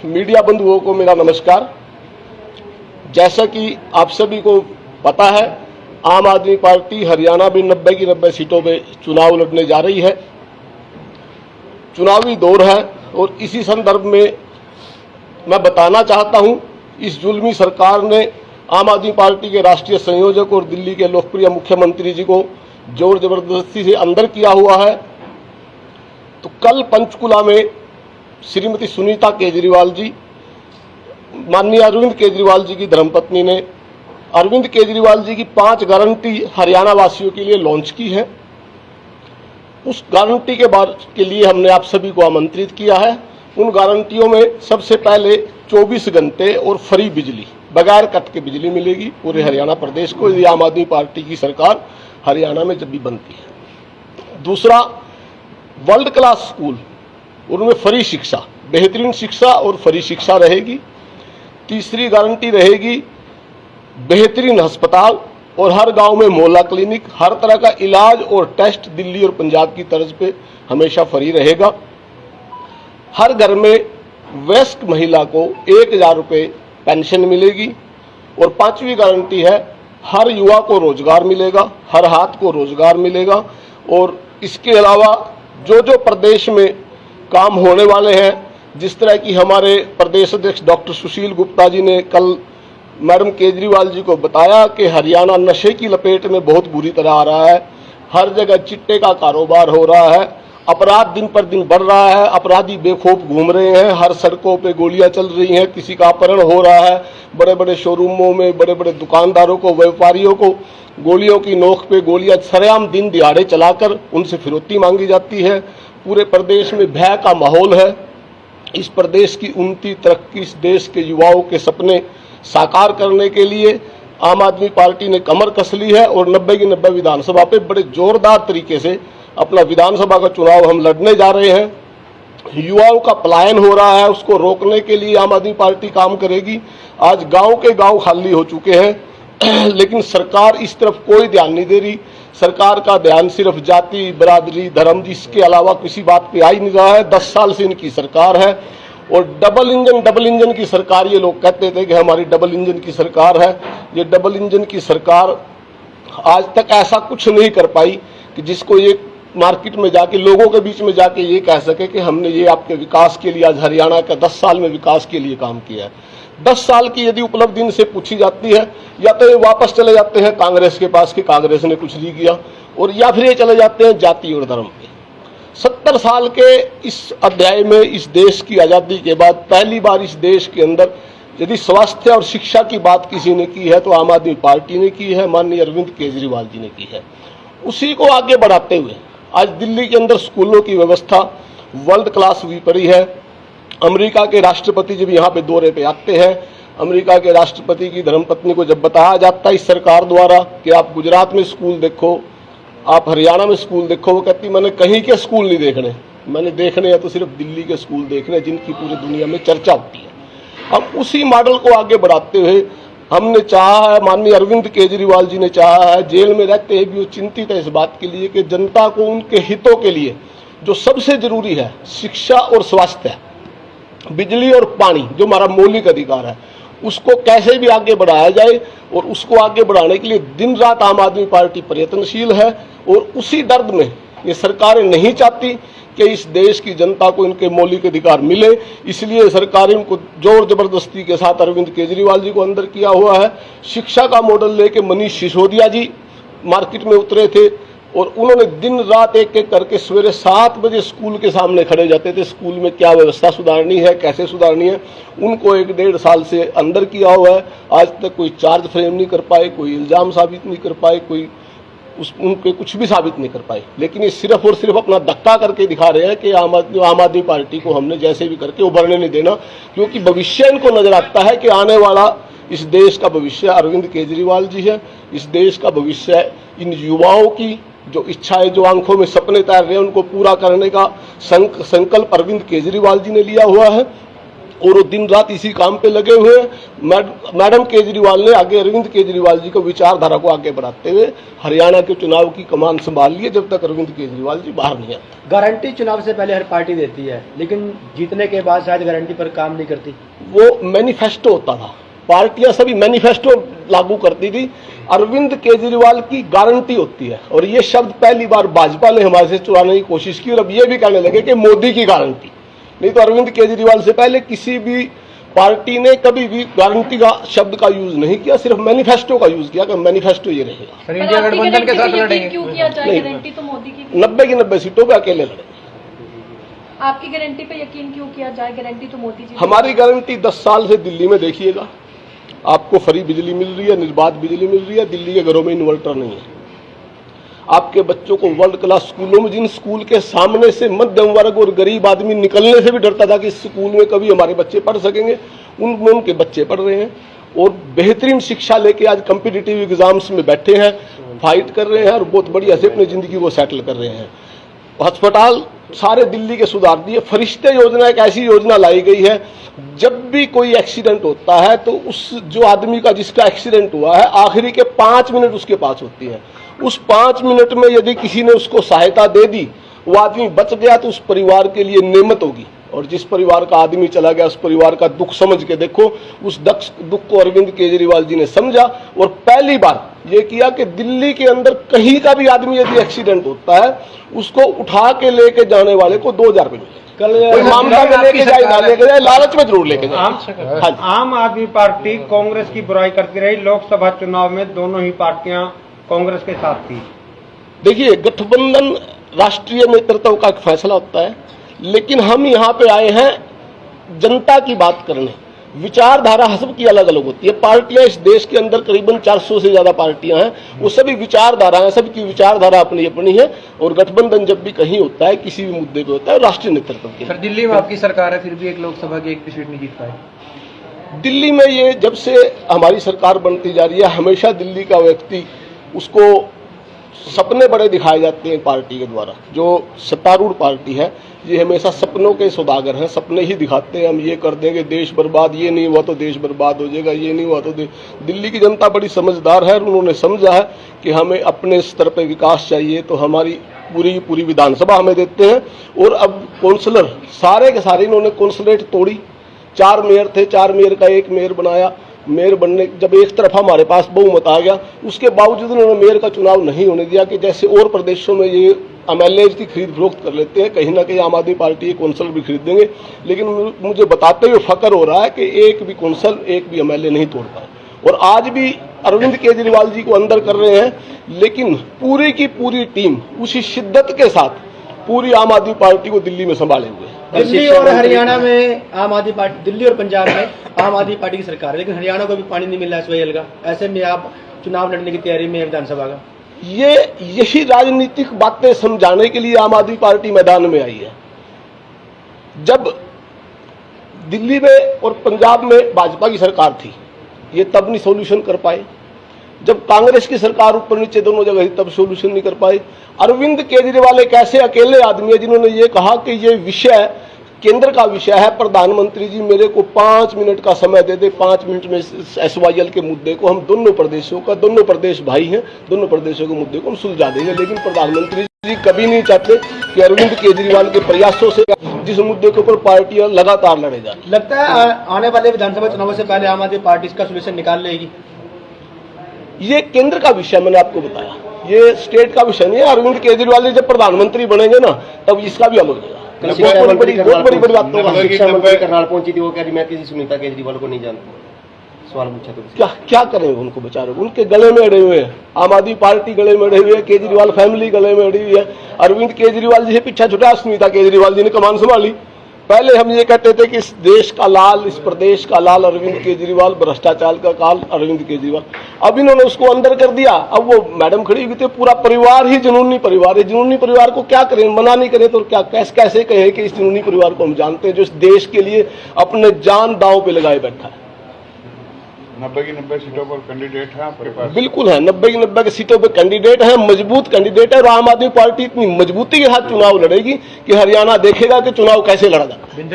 Media बंधुओं को मेरा नमस्कार। जैसा कि आप सभी को पता है, आम आदमी पार्टी हरियाणा में 90 की 90 सीटों पे चुनाव लड़ने जा रही है। चुनावी दौर है और इसी संदर्भ में मैं बताना चाहता हूं, इस जुल्मी सरकार ने आम आदमी पार्टी के राष्ट्रीय संयोजक और दिल्ली के लोकप्रिय मुख्यमंत्री जी को जोर जबरदस्ती से अंदर किया हुआ है। तो कल पंचकुला में श्रीमती सुनीता केजरीवाल जी, माननीय अरविंद केजरीवाल जी की धर्मपत्नी ने अरविंद केजरीवाल जी की 5 गारंटी हरियाणा वासियों के लिए लॉन्च की है। उस गारंटी के लिए हमने आप सभी को आमंत्रित किया है। उन गारंटियों में सबसे पहले 24 घंटे और फ्री बिजली, बगैर कट के बिजली मिलेगी पूरे हरियाणा प्रदेश को, यदि आम आदमी पार्टी की सरकार हरियाणा में जब भी बनती है। दूसरा, वर्ल्ड क्लास स्कूल, उनमें फ्री शिक्षा, बेहतरीन शिक्षा और फ्री शिक्षा रहेगी। तीसरी गारंटी रहेगी बेहतरीन अस्पताल और हर गांव में मोहल्ला क्लिनिक, हर तरह का इलाज और टेस्ट दिल्ली और पंजाब की तर्ज पे हमेशा फ्री रहेगा। हर घर में वयस्क महिला को 1000 रुपये पेंशन मिलेगी। और 5वीं गारंटी है हर युवा को रोजगार मिलेगा, हर हाथ को रोजगार मिलेगा। और इसके अलावा जो जो प्रदेश में काम होने वाले हैं, जिस तरह की हमारे प्रदेश अध्यक्ष डॉक्टर सुशील गुप्ता जी ने कल मैडम केजरीवाल जी को बताया कि हरियाणा नशे की लपेट में बहुत बुरी तरह आ रहा है। हर जगह चिट्टे का कारोबार हो रहा है, अपराध दिन पर दिन बढ़ रहा है, अपराधी बेखौफ घूम रहे हैं, हर सड़कों पे गोलियां चल रही हैं, किसी का अपहरण हो रहा है। बड़े बड़े शोरूमों में बड़े बड़े दुकानदारों को, व्यापारियों को गोलियों की नोक पे गोलियां सरेआम दिन दिहाड़े चलाकर उनसे फिरौती मांगी जाती है। पूरे प्रदेश में भय का माहौल है। इस प्रदेश की उन्नति, तरक्की, इस देश के युवाओं के सपने साकार करने के लिए आम आदमी पार्टी ने कमर कस ली है और 90 की 90 विधानसभा पे बड़े जोरदार तरीके से अपना विधानसभा का चुनाव हम लड़ने जा रहे हैं। युवाओं का पलायन हो रहा है, उसको रोकने के लिए आम आदमी पार्टी काम करेगी। आज गांव के गांव खाली हो चुके हैं लेकिन सरकार इस तरफ कोई ध्यान नहीं दे रही। सरकार का ध्यान सिर्फ जाति, बरादरी, धर्म, इसके अलावा किसी बात पे आ ही नहीं रहा है। 10 साल से इनकी सरकार है और डबल इंजन की सरकार, ये लोग कहते थे कि हमारी डबल इंजन की सरकार है। ये डबल इंजन की सरकार आज तक ऐसा कुछ नहीं कर पाई कि जिसको ये मार्केट में जाके, लोगों के बीच में जाके ये कह सके कि हमने ये आपके विकास के लिए, आज हरियाणा का 10 साल में विकास के लिए काम किया है। 10 साल की यदि उपलब्धि इनसे पूछी जाती है, या तो ये वापस चले जाते हैं कांग्रेस के पास कि कांग्रेस ने कुछ नहीं किया, और या फिर ये चले जाते हैं जाति और धर्म पे। 70 साल के इस अध्याय में, इस देश की आज़ादी के बाद पहली बार इस देश के अंदर यदि स्वास्थ्य और शिक्षा की बात किसी ने की है तो आम आदमी पार्टी ने की है, माननीय अरविंद केजरीवाल जी ने की है। उसी को आगे बढ़ाते हुए आज दिल्ली के अंदर स्कूलों की व्यवस्था वर्ल्ड क्लास हुई पड़ी है। अमेरिका के राष्ट्रपति जब यहाँ पे दौरे पे आते हैं, अमेरिका के राष्ट्रपति की धर्मपत्नी को जब बताया जाता है इस सरकार द्वारा कि आप गुजरात में स्कूल देखो, आप हरियाणा में स्कूल देखो, वो कहती मैंने कहीं के स्कूल नहीं देखने, मैंने देखने हैं तो सिर्फ दिल्ली के स्कूल देखने जिनकी पूरी दुनिया में चर्चा होती है। हम उसी मॉडल को आगे बढ़ाते हुए हमने चाहा है, माननीय अरविंद केजरीवाल जी ने चाहा है, जेल में रहते हुए भी वो चिंतित है इस बात के लिए कि जनता को उनके हितों के लिए जो सबसे जरूरी है, शिक्षा और स्वास्थ्य, बिजली और पानी, जो हमारा मौलिक अधिकार है, उसको कैसे भी आगे बढ़ाया जाए। और उसको आगे बढ़ाने के लिए दिन रात आम आदमी पार्टी प्रयत्नशील है। और उसी दर्द में ये सरकारें नहीं चाहती कि इस देश की जनता को इनके मौलिक अधिकार मिले, इसलिए सरकार इनको जोर जबरदस्ती के साथ अरविंद केजरीवाल जी को अंदर किया हुआ है। शिक्षा का मॉडल लेके मनीष सिसोदिया जी मार्केट में उतरे थे और उन्होंने दिन रात एक एक करके सवेरे 7 बजे स्कूल के सामने खड़े जाते थे। स्कूल में क्या व्यवस्था सुधारनी है, कैसे सुधारनी है, उनको 1-1.5 साल से अंदर किया हुआ है। आज तक कोई चार्ज फ्रेम नहीं कर पाए, कोई इल्जाम साबित नहीं कर पाए, कोई उनके कुछ भी साबित नहीं कर पाए। लेकिन ये सिर्फ और सिर्फ अपना धक्का करके दिखा रहे हैं कि आम आदमी पार्टी को हमने जैसे भी करके उभरने नहीं देना, क्योंकि भविष्य इनको नजर आता है कि आने वाला इस देश का भविष्य अरविंद केजरीवाल जी है। इस देश का भविष्य इन युवाओं की जो इच्छाएं, जो आंखों में सपने तैर रहे हैं, उनको पूरा करने का संकल्प अरविंद केजरीवाल जी ने लिया हुआ है। और वो दिन रात इसी काम पे लगे हुए हैं। मैडम केजरीवाल ने आगे अरविंद केजरीवाल जी को विचारधारा को आगे बढ़ाते हुए हरियाणा के चुनाव की कमान संभाल ली है, जब तक अरविंद केजरीवाल जी बाहर नहीं आते। गारंटी चुनाव से पहले हर पार्टी देती है, लेकिन जीतने के बाद शायद गारंटी पर काम नहीं करती। वो मैनिफेस्टो होता था, पार्टियां सभी मैनिफेस्टो लागू करती थी, अरविंद केजरीवाल की गारंटी होती है। और ये शब्द पहली बार भाजपा ने हमारे से चुराने की कोशिश की और अब ये भी कहने लगे कि मोदी की गारंटी। नहीं तो अरविंद केजरीवाल से पहले किसी भी पार्टी ने कभी भी गारंटी का शब्द का यूज नहीं किया, सिर्फ मैनिफेस्टो का यूज किया कि मैनिफेस्टो ये रहेगा। सर, इंडिया गठबंधन के साथ लड़ेंगे क्यों किया जाए? गारंटी तो मोदी की 90 की 90 सीटों पे अकेले लड़ेंगे। आपकी गारंटी पे यकीन क्यों किया जाए? गारंटी तो मोदी जी। हमारी गारंटी 10 साल से दिल्ली में देखिएगा, आपको फ्री बिजली मिल रही है, निर्बाध बिजली मिल रही है, दिल्ली के घरों में इन्वर्टर नहीं है। आपके बच्चों को वर्ल्ड क्लास स्कूलों में, जिन स्कूल के सामने से मध्यम वर्ग और गरीब आदमी निकलने से भी डरता था कि इस स्कूल में कभी हमारे बच्चे पढ़ सकेंगे, उनमें उनके बच्चे पढ़ रहे हैं और बेहतरीन शिक्षा लेके आज कॉम्पिटिटिव एग्जाम्स में बैठे हैं, फाइट कर रहे हैं और बहुत बढ़िया से अपनी जिंदगी को सेटल कर रहे हैं। अस्पताल सारे दिल्ली के सुधार दिए। फरिश्ते योजना एक ऐसी योजना लाई गई है, जब भी कोई एक्सीडेंट होता है तो उस जो आदमी का जिसका एक्सीडेंट हुआ है आखिरी के 5 मिनट उसके पास होती है। उस 5 मिनट में यदि किसी ने उसको सहायता दे दी, वो आदमी बच गया तो उस परिवार के लिए नेमत होगी। और जिस परिवार का आदमी चला गया उस परिवार का दुख समझ के देखो, उस दुख को अरविंद केजरीवाल जी ने समझा और पहली बार ये किया कि दिल्ली के अंदर कहीं का भी आदमी यदि एक्सीडेंट होता है उसको उठा के लेके जाने वाले को 2000 रुपये मिले। कोई मामला में लेके जाए ना लेके जाए, लालच में जरूर लेके जाए। आम आदमी पार्टी कांग्रेस की बुराई करती रही, लोकसभा चुनाव में दोनों ही पार्टियां कांग्रेस के साथ थी। देखिए, गठबंधन राष्ट्रीय नेतृत्व का एक फैसला होता है, लेकिन हम यहाँ पे आए हैं जनता की बात करने। विचारधारा सबकी अलग अलग होती है। पार्टियां इस देश के अंदर करीबन 400 से ज्यादा पार्टियां हैं, वो सभी विचारधारा हैं, सबकी विचारधारा अपनी अपनी है। और गठबंधन जब भी कहीं होता है, किसी भी मुद्दे पे होता है, राष्ट्रीय नेतृत्व के। सर, दिल्ली में आपकी सरकार है, फिर भी एक लोकसभा की एक भी सीट नहीं जीत पाई। दिल्ली में ये जब से हमारी सरकार बनती जा रही है, हमेशा दिल्ली का व्यक्ति उसको सपने बड़े दिखाए जाते हैं पार्टी के द्वारा। जो सत्तारूढ़ पार्टी है ये हमेशा सपनों के सौदागर हैं, सपने ही दिखाते हैं, हम ये कर देंगे देश बर्बाद, ये नहीं हुआ तो देश बर्बाद हो जाएगा, ये नहीं हुआ तो दिल्ली की जनता बड़ी समझदार है और उन्होंने समझा है कि हमें अपने स्तर पर विकास चाहिए, तो हमारी पूरी विधानसभा हमें देते हैं। और अब काउंसलर सारे के सारे इन्होंने काउंसलेट तोड़ी। 4 मेयर थे, 4 मेयर का 1 मेयर बनाया। मेयर बनने जब एक तरफा हमारे पास बहुमत आ गया, उसके बावजूद उन्होंने मेयर का चुनाव नहीं होने दिया कि जैसे और प्रदेशों में ये एमएलए की खरीद फरोख्त कर लेते हैं, कहीं ना कहीं आम आदमी पार्टी काउंसिल भी खरीद देंगे। लेकिन मुझे बताते हुए फख्र हो रहा है कि एक भी काउंसिल, एक भी एमएलए नहीं तोड़ पाए। और आज भी अरविंद केजरीवाल जी को अंदर कर रहे हैं, लेकिन पूरी की पूरी टीम उसी शिद्दत के साथ पूरी आम आदमी पार्टी को दिल्ली में संभाले हुए है। दिल्ली और हरियाणा में आम आदमी पार्टी, दिल्ली और पंजाब में आम आदमी पार्टी की सरकार है, लेकिन हरियाणा को भी पानी नहीं मिल रहा है SYL का। ऐसे में आप चुनाव लड़ने की तैयारी में विधानसभा का, यही राजनीतिक बातें समझाने के लिए आम आदमी पार्टी मैदान में आई है। जब दिल्ली में और पंजाब में भाजपा की सरकार थी, ये तब नहीं सॉल्यूशन कर पाए। जब कांग्रेस की सरकार ऊपर नीचे दोनों जगह थी, तब सॉल्यूशन नहीं कर पाए। अरविंद केजरीवाल एक ऐसे अकेले आदमी है जिन्होंने ये कहा कि ये विषय केंद्र का विषय है, प्रधानमंत्री जी मेरे को 5 मिनट का समय दे दे, 5 मिनट में SYL के मुद्दे को हम दोनों प्रदेशों का, दोनों प्रदेश भाई हैं, दोनों प्रदेशों के मुद्दे को हम सुलझा देंगे। लेकिन प्रधानमंत्री जी कभी नहीं चाहते कि अरविंद केजरीवाल के प्रयासों से जिस मुद्दे के ऊपर पार्टियां लगातार लड़े जा। लगता है आने वाले विधानसभा चुनाव से पहले आम आदमी पार्टी इसका सोल्यूशन निकाल लेगी। ये केंद्र का विषय मैंने आपको बताया, ये स्टेट का विषय नहीं है। अरविंद केजरीवाल जी जब प्रधानमंत्री बनेंगे ना, तब इसका भी हल हो जाएगा। बहुत बड़ी बात होगा। शिक्षा मंत्री करनाल पहुंची थी, वो कह रही मैं किसी सुनीता केजरीवाल को नहीं जानता। सवाल पूछा तो क्या करेंगे उनको बेचारे, उनके गले में अड़े हुए हैं। आम आदमी पार्टी गले में अड़े हुए है, केजरीवाल फैमिली गले में अड़ी हुई है। अरविंद केजरीवाल जी से पीछा छुटा सुनीता केजरीवाल जी ने कमान संभाली। पहले हम ये कहते थे कि इस देश का लाल, इस प्रदेश का लाल अरविंद केजरीवाल, भ्रष्टाचार का काल अरविंद केजरीवाल। अब इन्होंने उसको अंदर कर दिया। अब वो मैडम खड़ी हुई थी, पूरा परिवार ही जुनूनी परिवार है। जुनूनी परिवार को क्या करें, मना नहीं करें तो क्या, कैसे कहें कि इस जुनूनी परिवार को हम जानते हैं जो इस देश के लिए अपने जान दांव पे लगाए बैठा है। 90 की 90 सीटों पर कैंडिडेट है आपके पास? बिल्कुल है, 90 की 90 सीटों पर कैंडिडेट है, मजबूत कैंडिडेट है। और आम आदमी पार्टी इतनी मजबूती के साथ चुनाव लड़ेगी कि हरियाणा देखेगा कि चुनाव कैसे लड़ा जाता है।